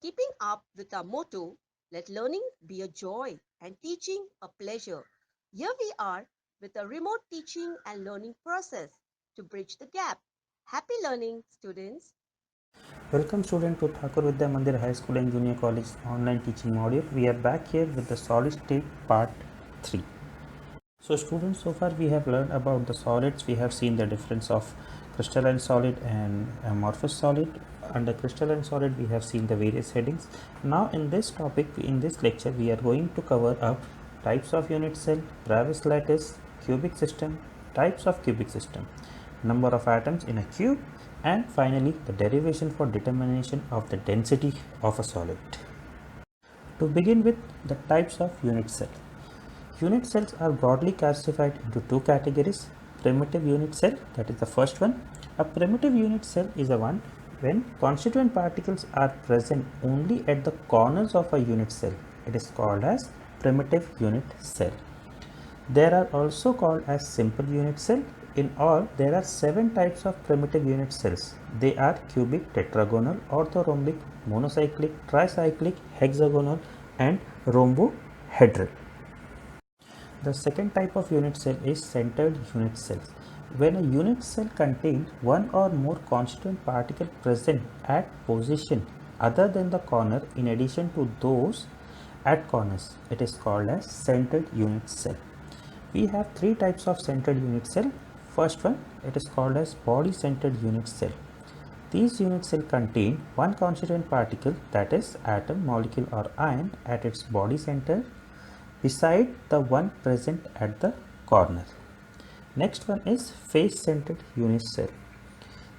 keeping up with our motto, let learning be a joy and teaching a pleasure. Here we are with a remote teaching and learning process to bridge the gap. Happy learning, students. Welcome student to Thakur Vidya Mandir High School and Junior College online teaching module. We are back here with the solid state part 3. So students, so far we have learned about the solids. We have seen the difference of crystalline solid and amorphous solid. Under crystalline solid we have seen the various headings. Now in this topic, in this lecture, we are going to cover up types of unit cell, Bravais lattice, cubic system, types of cubic system, number of atoms in a cube, and finally the derivation for determination of the density of a solid. To begin with, the types of unit cell. Unit cells are broadly classified into two categories. Primitive unit cell, that is the first one. A primitive unit cell is a one when constituent particles are present only at the corners of a unit cell. It is called as primitive unit cell. There are also called as simple unit cell. In all, there are 7 types of primitive unit cells. They are cubic, tetragonal, orthorhombic, monocyclic, tricyclic, hexagonal, and rhombohedral. The second type of unit cell is centered unit cells. When a unit cell contains one or more constituent particle present at position other than the corner in addition to those at corners, it is called as centered unit cell. We have 3 types of centered unit cell. First one, it is called as body centered unit cell. These unit cells contain one constituent particle, that is atom, molecule or ion, at its body center beside the one present at the corner. Next one is face centered unit cell.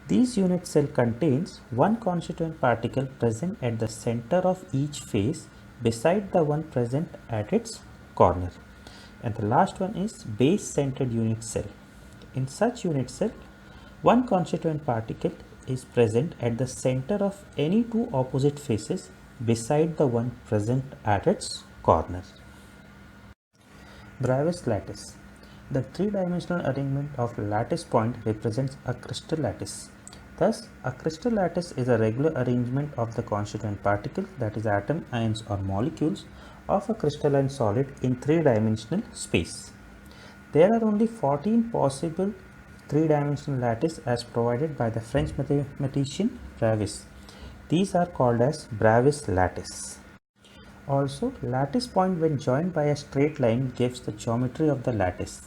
These unit cell contains one constituent particle present at the center of each face beside the one present at its corner. And the last one is base centered unit cell. In such unit cell, one constituent particle is present at the center of any two opposite faces beside the one present at its corner. Bravais lattice. The three-dimensional arrangement of lattice point represents a crystal lattice. Thus, a crystal lattice is a regular arrangement of the constituent particles, that is atom, ions or molecules, of a crystalline solid in three-dimensional space. There are only 14 possible three-dimensional lattice as provided by the French mathematician Bravais. These are called as Bravais lattice. Also, lattice point when joined by a straight line gives the geometry of the lattice.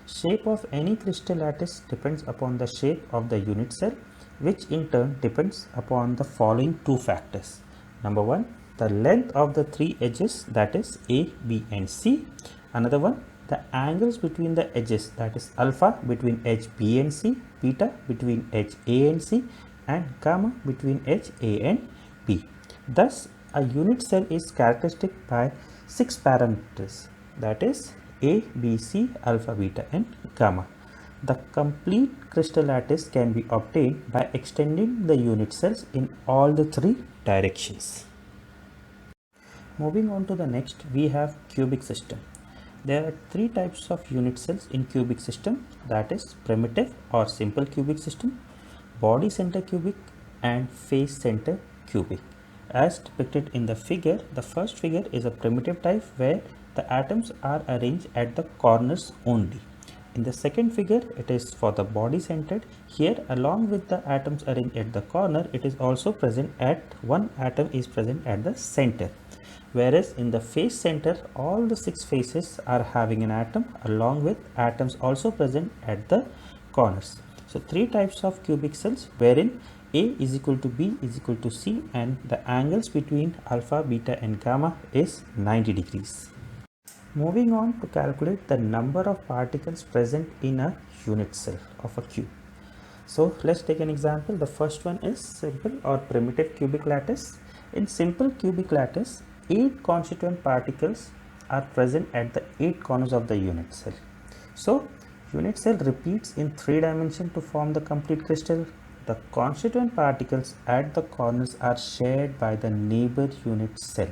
Shape of any crystal lattice depends upon the shape of the unit cell, which in turn depends upon the following two factors. Number one, the length of the three edges, that is A, B and C. Another one, the angles between the edges, that is alpha between edge B and C, beta between edge A and C, and gamma between edge A and B. Thus, a unit cell is characteristic by 6 parameters, that is A, B, C, alpha, beta and gamma. The complete crystal lattice can be obtained by extending the unit cells in all the 3 directions. Moving on to the next, we have cubic system. There are 3 types of unit cells in cubic system, that is primitive or simple cubic system, body center cubic and face center cubic. As depicted in the figure, the first figure is a primitive type where the atoms are arranged at the corners only. In the second figure, it is for the body centered. Here, along with the atoms arranged at the corner, it is also present at one atom is present at the center. Whereas in the face center, all the 6 faces are having an atom along with atoms also present at the corners. So 3 types of cubic cells wherein A is equal to B is equal to C and the angles between alpha, beta and gamma is 90 degrees. Moving on to calculate the number of particles present in a unit cell of a cube. So let's take an example. The first one is simple or primitive cubic lattice. In simple cubic lattice, 8 constituent particles are present at the 8 corners of the unit cell. So unit cell repeats in 3 dimensions to form the complete crystal. The constituent particles at the corners are shared by the neighbor unit cell.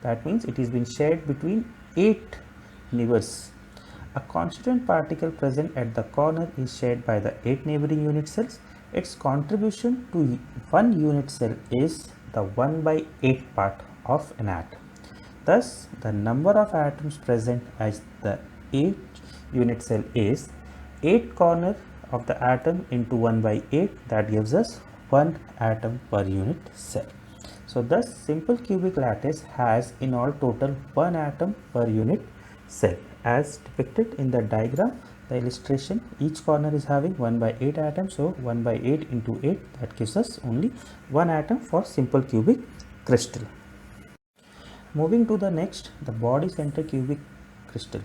That means it is been shared between 8 neighbors. A constituent particle present at the corner is shared by the 8 neighboring unit cells. Its contribution to one unit cell is the 1 by 8 part of an atom. Thus, the number of atoms present as the 8 unit cell is 8 corner of the atom into 1 by 8, that gives us 1 atom per unit cell. So, thus simple cubic lattice has in all total 1 atom per unit cell. As depicted in the diagram, the illustration, each corner is having 1 by 8 atoms. So, 1 by 8 into 8, that gives us only 1 atom for simple cubic crystal. Moving to the next, the body center cubic crystal.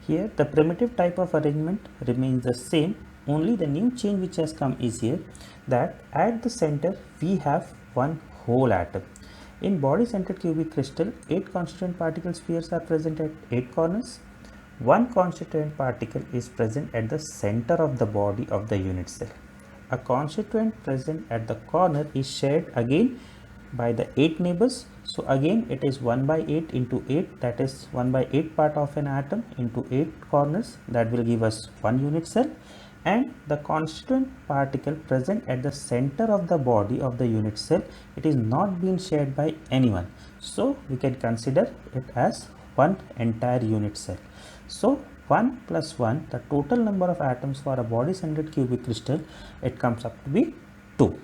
Here the primitive type of arrangement remains the same, only the new change which has come is here, that at the center we have one whole atom. In body centered cubic crystal, 8 constituent particle spheres are present at 8 corners. One constituent particle is present at the center of the body of the unit cell. A constituent present at the corner is shared again by the 8 neighbors. So again it is 1 by 8 into 8, that is 1 by 8 part of an atom into 8 corners, that will give us 1 unit cell. And the constituent particle present at the center of the body of the unit cell, it is not being shared by anyone, so we can consider it as one entire unit cell. So 1 plus 1, the total number of atoms for a body centered cubic crystal, it comes up to be 2.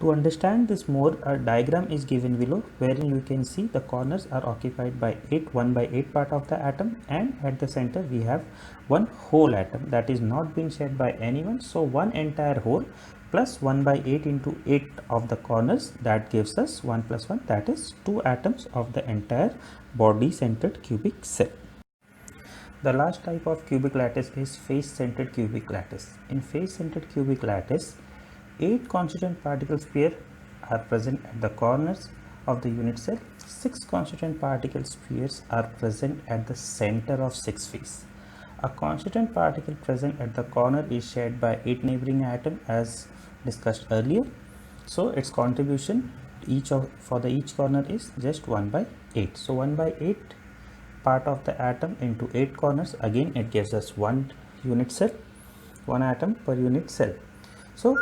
To understand this more, a diagram is given below wherein you can see the corners are occupied by 1 by 8 part of the atom, and at the center we have one whole atom that is not being shared by anyone. So one entire whole plus 1 by 8 into 8 of the corners, that gives us 1 plus 1, that is 2 atoms of the entire body centered cubic cell. The last type of cubic lattice is face centered cubic lattice. In face centered cubic lattice, 8 constituent particle spheres are present at the corners of the unit cell. 6 constituent particle spheres are present at the center of 6 faces. A constituent particle present at the corner is shared by 8 neighboring atoms as discussed earlier. So its contribution for each corner is just 1 by 8. So 1 by 8 part of the atom into 8 corners, again it gives us 1 unit cell, 1 atom per unit cell. So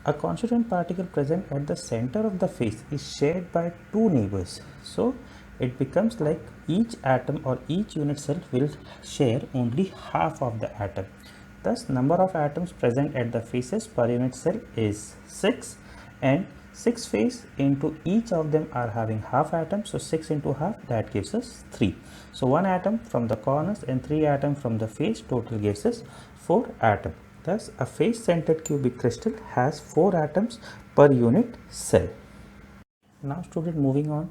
a constituent particle present at the center of the face is shared by 2 neighbors. So it becomes like each atom or each unit cell will share only half of the atom. Thus number of atoms present at the faces per unit cell is 6, and 6 faces into each of them are having half atom. So 6 into half, that gives us 3. So 1 atom from the corners and 3 atoms from the face, total gives us 4 atoms. Thus, a face-centered cubic crystal has 4 atoms per unit cell. Now, student, moving on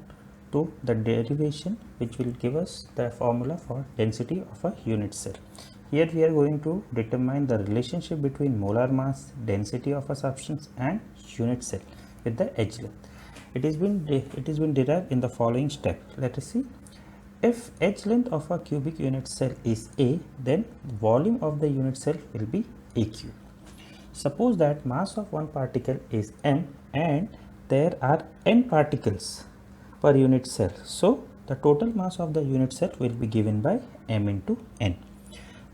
to the derivation, which will give us the formula for density of a unit cell. Here we are going to determine the relationship between molar mass, density of a substance, and unit cell with the edge length. It has been derived in the following step. Let us see. If edge length of a cubic unit cell is A, then volume of the unit cell will be AQ. Suppose that mass of one particle is m and there are n particles per unit cell. So the total mass of the unit cell will be given by m into n.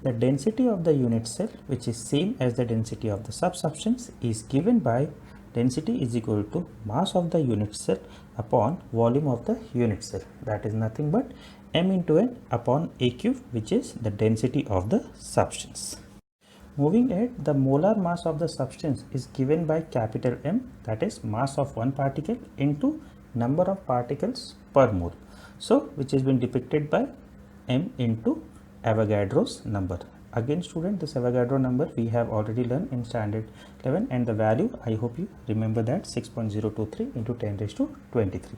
The density of the unit cell, which is same as the density of the subsubstance, is given by density is equal to mass of the unit cell upon volume of the unit cell. That is nothing but m into n upon AQ, which is the density of the substance. Moving ahead, the molar mass of the substance is given by capital M, that is mass of one particle into number of particles per mole. So which has been depicted by m into Avogadro's number. Again student, this Avogadro number we have already learned in standard 11, and the value, I hope you remember that, 6.023 into 10 raised to 23.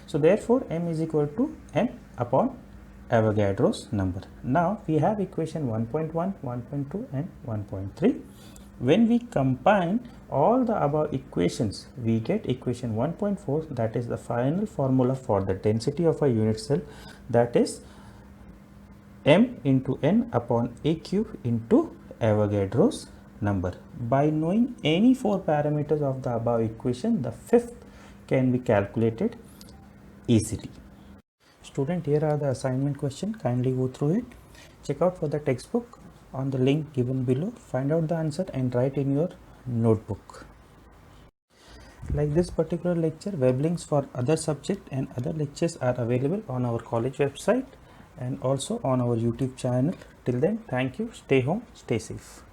So therefore m is equal to m upon Avogadro's number. Now we have equation 1.1, 1.2 and 1.3. When we combine all the above equations, we get equation 1.4, that is the final formula for the density of a unit cell, that is m into n upon AQ into Avogadro's number. By knowing any 4 parameters of the above equation, the fifth can be calculated easily. Student, here are the assignment questions. Kindly go through it. Check out for the textbook on the link given below. Find out the answer and write in your notebook. Like this particular lecture, web links for other subject and other lectures are available on our college website and also on our YouTube channel. Till then, thank you. Stay home, stay safe.